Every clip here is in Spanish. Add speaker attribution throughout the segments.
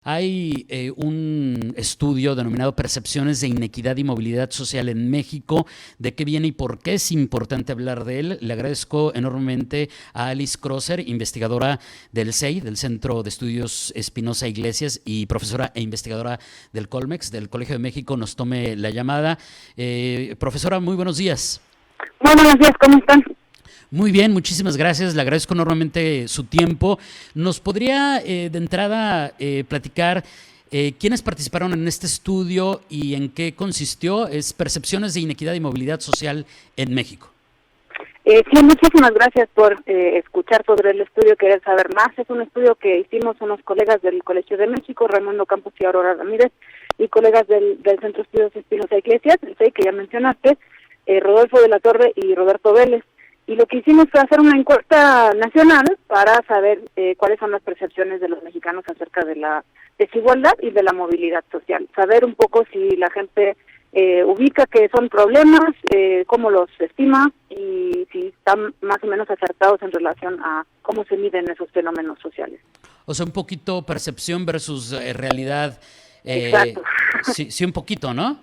Speaker 1: Hay un estudio denominado Percepciones de Inequidad y Movilidad Social en México. ¿De qué viene y por qué es importante hablar de él? Le agradezco enormemente a Alice Crosser, investigadora del CEI, del Centro de Estudios Espinosa Iglesias, y profesora e investigadora del Colmex, del Colegio de México, nos tome la llamada. Profesora, muy buenos días.
Speaker 2: Muy buenos días, ¿cómo están?
Speaker 1: Muy bien, muchísimas gracias. Le agradezco enormemente su tiempo. ¿Nos podría de entrada platicar quiénes participaron en este estudio y en qué consistió? Es Percepciones de Inequidad y Movilidad Social en México.
Speaker 2: Sí, muchísimas gracias por escuchar sobre el estudio, querer saber más. Es un estudio que hicimos unos colegas del Colegio de México, Raimundo Campos y Aurora Ramírez, y colegas del Centro de Estudios Espinosa Iglesias, el CEI que ya mencionaste, Rodolfo de la Torre y Roberto Vélez. Y lo que hicimos fue hacer una encuesta nacional para saber cuáles son las percepciones de los mexicanos acerca de la desigualdad y de la movilidad social. Saber un poco si la gente ubica que son problemas, cómo los estima y si están más o menos acertados en relación a cómo se miden esos fenómenos sociales.
Speaker 1: O sea, un poquito percepción versus realidad.
Speaker 2: Exacto.
Speaker 1: Sí, un poquito, ¿no?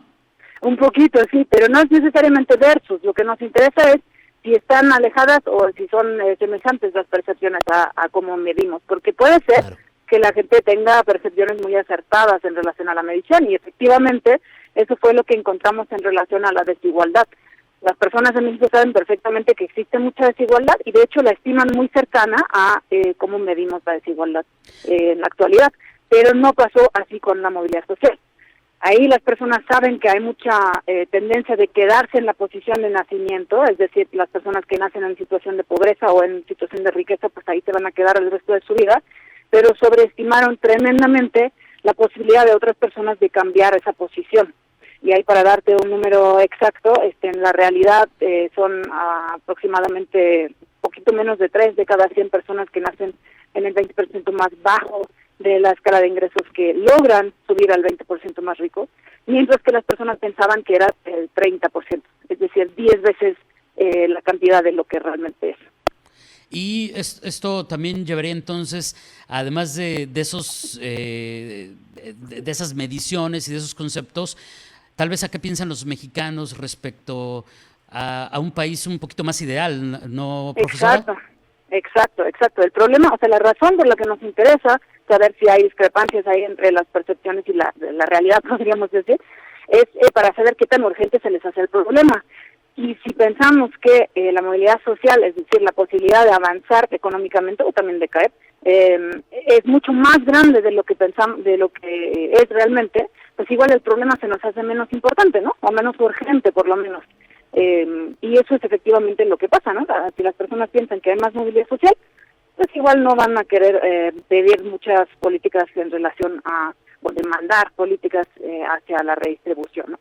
Speaker 2: Un poquito, sí, pero no es necesariamente versus. Lo que nos interesa es si están alejadas o si son semejantes las percepciones a cómo medimos, porque puede ser
Speaker 1: Claro.
Speaker 2: que la gente tenga percepciones muy acertadas en relación a la medición, y efectivamente eso fue lo que encontramos en relación a la desigualdad. Las personas en México saben perfectamente que existe mucha desigualdad y de hecho la estiman muy cercana a cómo medimos la desigualdad en la actualidad, pero no pasó así con la movilidad social. Ahí las personas saben que hay mucha tendencia de quedarse en la posición de nacimiento, es decir, las personas que nacen en situación de pobreza o en situación de riqueza, pues ahí se van a quedar el resto de su vida, pero sobreestimaron tremendamente la posibilidad de otras personas de cambiar esa posición. Y ahí, para darte un número exacto, en la realidad son aproximadamente poquito menos de 3 de cada 100 personas que nacen en el 20% más bajo de la escala de ingresos que logran subir al 20% más rico, mientras que las personas pensaban que era el 30%, es decir, 10 veces la cantidad de lo que realmente es.
Speaker 1: Y esto también llevaría entonces, además de esos de esas mediciones y de esos conceptos, tal vez a qué piensan los mexicanos respecto a un país un poquito más ideal, ¿no, profesora?
Speaker 2: Exacto. El problema, o sea, la razón por la que nos interesa saber si hay discrepancias ahí entre las percepciones y la realidad, podríamos decir, es para saber qué tan urgente se les hace el problema. Y si pensamos que la movilidad social, es decir, la posibilidad de avanzar económicamente o también de caer, es mucho más grande de lo que pensamos, de lo que es realmente, pues igual el problema se nos hace menos importante, ¿no? O menos urgente, por lo menos. Y eso es efectivamente lo que pasa, ¿no? Si las personas piensan que hay más movilidad social, pues igual no van a querer pedir muchas políticas en relación a, o demandar políticas hacia la redistribución, ¿no?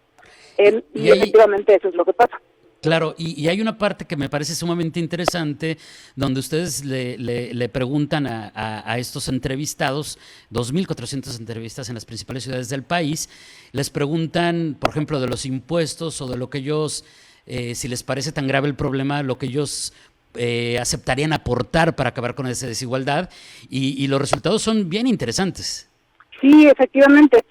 Speaker 2: Y efectivamente eso es lo que pasa.
Speaker 1: Claro, y hay una parte que me parece sumamente interesante, donde ustedes le preguntan a estos entrevistados, 2.400 entrevistas en las principales ciudades del país, les preguntan, por ejemplo, de los impuestos o de lo que ellos, si les parece tan grave el problema, lo que ellos aceptarían aportar para acabar con esa desigualdad, y los resultados son bien interesantes.
Speaker 2: Sí, efectivamente.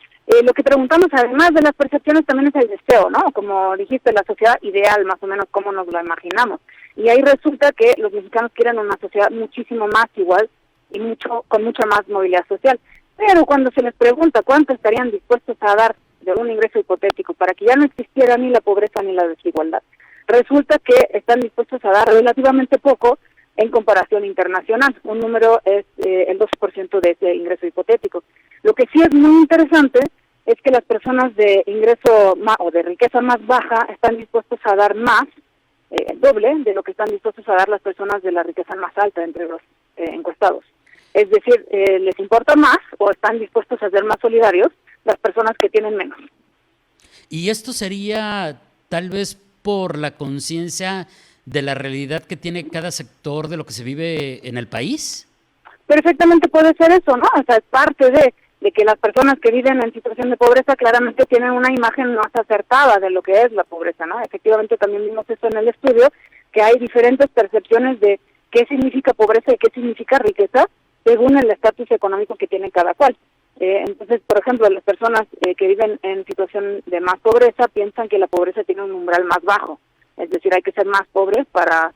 Speaker 2: Lo que preguntamos, además de las percepciones, también es el deseo, ¿no? Como dijiste, la sociedad ideal, más o menos cómo nos lo imaginamos. Y ahí resulta que los mexicanos quieren una sociedad muchísimo más igual y con mucha más movilidad social. Pero cuando se les pregunta cuánto estarían dispuestos a dar de un ingreso hipotético para que ya no existiera ni la pobreza ni la desigualdad, resulta que están dispuestos a dar relativamente poco en comparación internacional. Un número es el 12% de ese ingreso hipotético. Lo que sí es muy interesante es que las personas de ingreso o de riqueza más baja están dispuestos a dar más, el doble de lo que están dispuestos a dar las personas de la riqueza más alta entre los encuestados. Es decir, les importa más o están dispuestos a ser más solidarios las personas que tienen menos.
Speaker 1: Y esto sería tal vez por la conciencia de la realidad que tiene cada sector de lo que se vive en el país.
Speaker 2: Perfectamente puede ser eso, ¿no? O sea, es parte de que las personas que viven en situación de pobreza claramente tienen una imagen más acertada de lo que es la pobreza, ¿no? Efectivamente también vimos eso en el estudio, que hay diferentes percepciones de qué significa pobreza y qué significa riqueza según el estatus económico que tiene cada cual. Entonces, por ejemplo, las personas que viven en situación de más pobreza piensan que la pobreza tiene un umbral más bajo, es decir, hay que ser más pobre para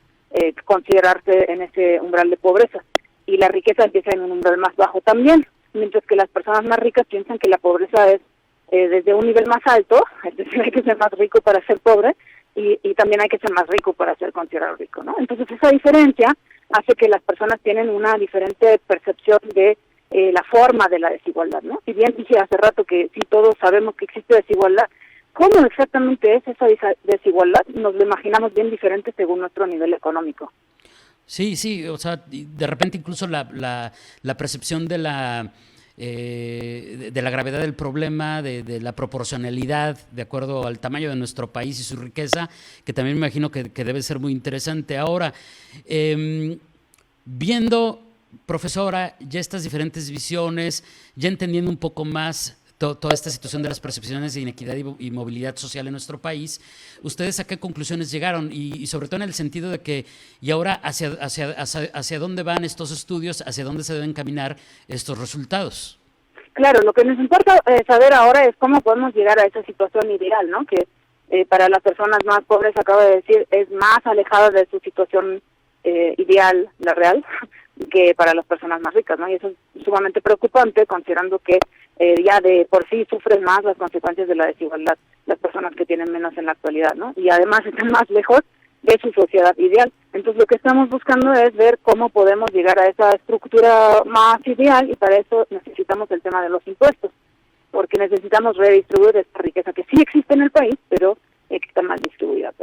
Speaker 2: considerarse en ese umbral de pobreza, y la riqueza empieza en un umbral más bajo también, mientras que las personas más ricas piensan que la pobreza es desde un nivel más alto, es decir, hay que ser más rico para ser pobre, y también hay que ser más rico para ser considerado rico, ¿no? Entonces esa diferencia hace que las personas tienen una diferente percepción de la forma de la desigualdad, ¿no? Si bien dije hace rato que sí todos sabemos que existe desigualdad, ¿cómo exactamente es esa desigualdad? Nos lo imaginamos bien diferente según nuestro nivel económico.
Speaker 1: Sí, sí, o sea, de repente incluso la percepción de la gravedad del problema, de la proporcionalidad de acuerdo al tamaño de nuestro país y su riqueza, que también me imagino que debe ser muy interesante. Ahora, viendo, profesora, ya estas diferentes visiones, ya entendiendo un poco más toda esta situación de las percepciones de inequidad y movilidad social en nuestro país, ¿ustedes a qué conclusiones llegaron? Y sobre todo en el sentido de que, y ahora, hacia dónde van estos estudios, hacia dónde se deben caminar estos resultados.
Speaker 2: Claro, lo que nos importa saber ahora es cómo podemos llegar a esa situación ideal, ¿no? Que para las personas más pobres, acabo de decir, es más alejada de su situación ideal, la real, que para las personas más ricas, ¿no? Y eso es sumamente preocupante, considerando que ya de por sí sufren más las consecuencias de la desigualdad las personas que tienen menos en la actualidad, ¿no? Y además están más lejos de su sociedad ideal. Entonces lo que estamos buscando es ver cómo podemos llegar a esa estructura más ideal, y para eso necesitamos el tema de los impuestos, porque necesitamos redistribuir esta riqueza que sí existe en el país, pero que está mal distribuida.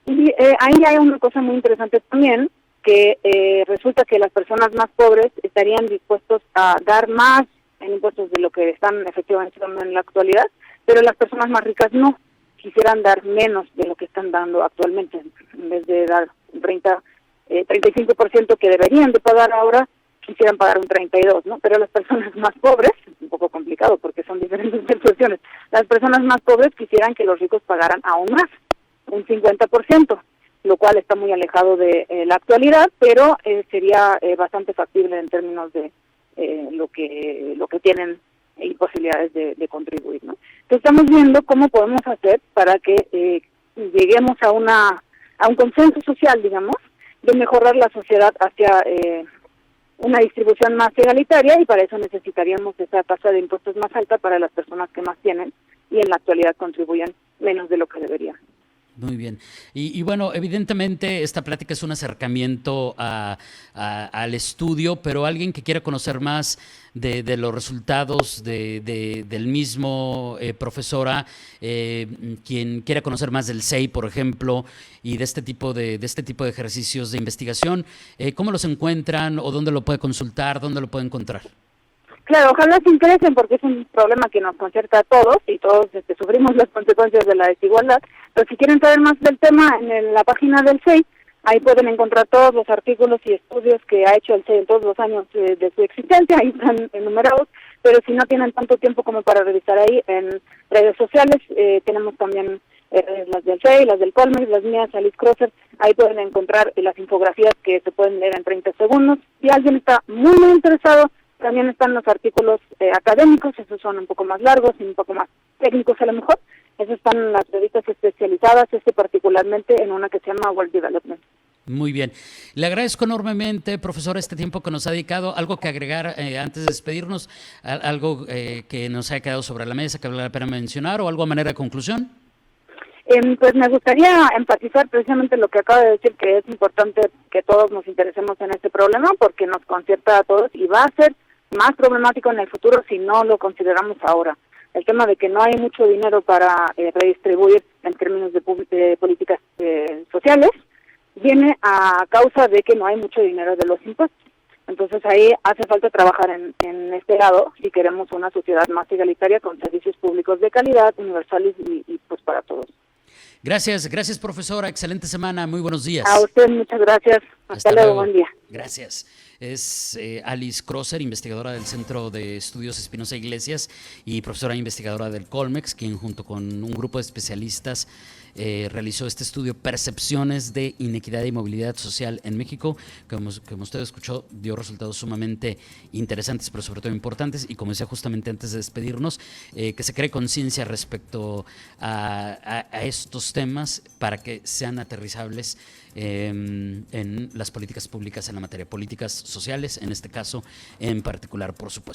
Speaker 2: Y ahí hay una cosa muy interesante también, que resulta que las personas más pobres estarían dispuestos a dar más en impuestos de lo que están efectivamente dando en la actualidad, pero las personas más ricas no, quisieran dar menos de lo que están dando actualmente. En vez de dar 35% que deberían de pagar ahora, quisieran pagar un 32%, ¿no? Pero las personas más pobres, es un poco complicado porque son diferentes percepciones, las personas más pobres quisieran que los ricos pagaran aún más, un 50%, lo cual está muy alejado de la actualidad, pero sería bastante factible en términos de lo que tienen y posibilidades de contribuir, ¿no? Entonces estamos viendo cómo podemos hacer para que lleguemos a un consenso social, digamos, de mejorar la sociedad hacia una distribución más egalitaria, y para eso necesitaríamos esa tasa de impuestos más alta para las personas que más tienen y en la actualidad contribuyen menos de lo que deberían.
Speaker 1: Muy bien. Y bueno, evidentemente esta plática es un acercamiento al estudio, pero alguien que quiera conocer más de los resultados del mismo, profesora, quien quiera conocer más del SEI, por ejemplo, y de este tipo de ejercicios de investigación, ¿cómo los encuentran o dónde lo puede consultar, dónde lo puede encontrar?
Speaker 2: Claro, ojalá se interesen, porque es un problema que nos concierta a todos y todos sufrimos las consecuencias de la desigualdad. Pero si quieren saber más del tema, en la página del SEI, ahí pueden encontrar todos los artículos y estudios que ha hecho el SEI en todos los años de su existencia, ahí están enumerados, pero si no tienen tanto tiempo como para revisar ahí en redes sociales, tenemos también las del SEI, las del Colmex, las mías, Alice Crosser, ahí pueden encontrar las infografías que se pueden leer en 30 segundos. Si alguien está muy interesado, también están los artículos académicos, esos son un poco más largos y un poco más técnicos a lo mejor. Esos están en las revistas especializadas, particularmente en una que se llama World Development.
Speaker 1: Muy bien. Le agradezco enormemente, profesora, este tiempo que nos ha dedicado. ¿Algo que agregar antes de despedirnos? ¿Algo que nos haya quedado sobre la mesa que vale la pena mencionar o algo a manera de conclusión?
Speaker 2: Pues me gustaría enfatizar precisamente lo que acaba de decir, que es importante que todos nos interesemos en este problema porque nos concierta a todos y va a ser más problemático en el futuro si no lo consideramos ahora. El tema de que no hay mucho dinero para redistribuir en términos de políticas sociales viene a causa de que no hay mucho dinero de los impuestos. Entonces ahí hace falta trabajar en este lado si queremos una sociedad más igualitaria con servicios públicos de calidad, universales y pues para todos.
Speaker 1: Gracias, profesora. Excelente semana. Muy buenos días.
Speaker 2: A usted muchas gracias. Hasta luego. Buen día.
Speaker 1: Gracias. Es Alice Crosser, investigadora del Centro de Estudios Espinosa Iglesias y profesora investigadora del Colmex, quien junto con un grupo de especialistas realizó este estudio Percepciones de Inequidad y Movilidad Social en México, que como usted escuchó, dio resultados sumamente interesantes, pero sobre todo importantes, y como decía justamente antes de despedirnos, que se cree conciencia respecto a estos temas para que sean aterrizables en las políticas públicas en la materia, políticas sociales, en este caso en particular, por supuesto.